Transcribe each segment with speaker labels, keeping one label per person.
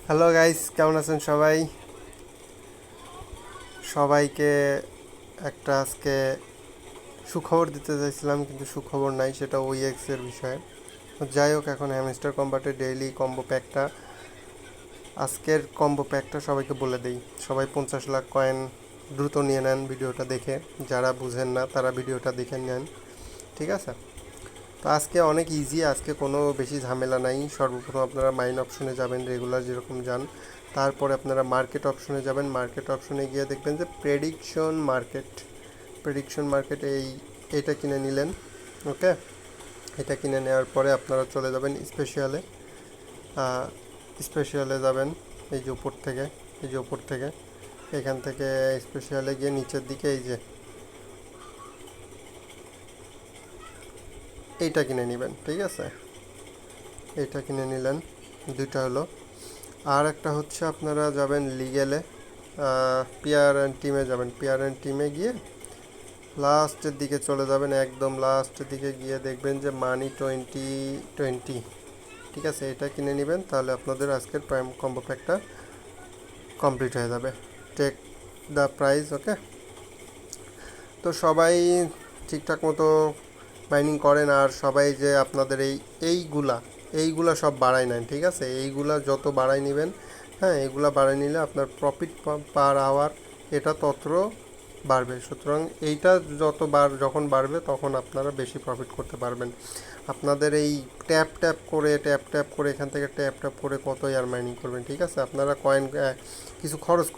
Speaker 1: Hello guys, কেমন আছেন সবাই? সবাইকে একটা আজকে সুখবর দিতে চাইছিলাম, কিন্তু সুখবর নাই, সেটা ওইএক্স এর বিষয়ে। তো যাই হোক, এখন হ্যামস্টার কম্বাটের ডেইলি কম্বো প্যাকটা, আজকের কম্বো প্যাকটা সবাইকে বলে দেই। সবাই 50 লাখ কয়েন দ্রুত নিয়ে নেন ভিডিওটা দেখে। যারা বুঝেন না তারা ভিডিওটা দেখে নেন, ঠিক আছে? তো আজকে অনেক ইজি, আজকে কোনো বেশি ঝামেলা নাই। সর্বপ্রথম আপনারা মাইন অপশনে যাবেন, রেগুলার যেরকম যান। তারপরে আপনারা মার্কেট অপশনে যাবেন। মার্কেট অপশনে গিয়ে দেখবেন যে প্রেডিকশন মার্কেট এইটা কিনে নিলেন। ওকে, এটা কিনে নেওয়ার পরে আপনারা চলে যাবেন স্পেশালে যাবেন। এই যে উপর থেকে এখান থেকে স্পেশালে গিয়ে নিচের দিকে এই যে এইটা কিনে নেবেন, ঠিক আছে? এইটা কিনে নিলেন, দুইটা হলো। আর একটা হচ্ছে আপনারা যাবেন লিগেলে, পিয়ার অ্যান্ড টিমে যাবেন। পিয়ার অ্যান্ড টিমে গিয়ে লাস্টের দিকে চলে যাবেন, একদম লাস্টের দিকে গিয়ে দেখবেন যে মানি 2020, ঠিক আছে? এটা কিনে নেবেন, তাহলে আপনাদের আজকের প্রাইম কম্বো প্যাকটা কমপ্লিট হয়ে যাবে। টেক দ্য প্রাইস, ওকে? তো সবাই ঠিকঠাক মতো মাইনিং করেন, আর সবাই যে আপনাদের এইগুলা সব বাড়াই নেন, ঠিক আছে? এইগুলা যত বাড়াই নেবেন, হ্যাঁ, এইগুলা বাড়াই নিলে আপনার প্রফিট পার আওয়ার এটা তত বাড়বে। সুতরাং এইটা যখন বাড়বে তখন আপনারা বেশি প্রফিট করতে পারবেন। আপনাদের এই ট্যাপ ট্যাপ করে এখান থেকে ট্যাপ ট্যাপ করে কতই আর মাইনিং করবেন, ঠিক আছে? আপনারা কয়েন কিছু খরচ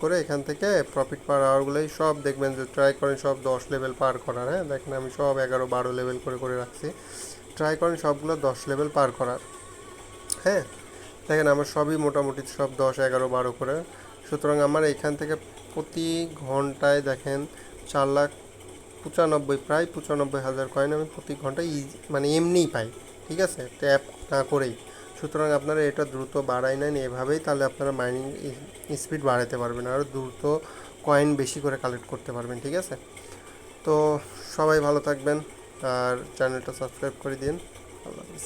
Speaker 1: করে এখান থেকে প্রফিট পার আওয়ারগুলোই সব দেখবেন যে ট্রাই করেন সব 10 লেভেল পার করার। হ্যাঁ, দেখেন আমি সব 11-12 লেভেল করে করে রাখছি। ট্রাই করেন সবগুলো 10 লেভেল পার করার। হ্যাঁ, দেখেন আমার সবই মোটামুটি সব 10, 11, 12 করে। সুতরাং আমার এখান থেকে প্রতি ঘন্টায় দেখেন 4,95,000, প্রায় 95,000 কয়েন আমি প্রতি ঘন্টায় মানে এমনিই পাই, ঠিক আছে? ট্যাপ না করেই। সুতরাং আপনারা এটা দ্রুত বাড়াই নেন এভাবেই, তাহলে আপনারা মাইনিং স্পিড বাড়াতে পারবেন, আর দ্রুত কয়েন বেশি করে কালেক্ট করতে পারবেন, ঠিক আছে? তো সবাই ভালো থাকবেন, আর চ্যানেলটা সাবস্ক্রাইব করে দিন। আল্লাহ হাফিজ।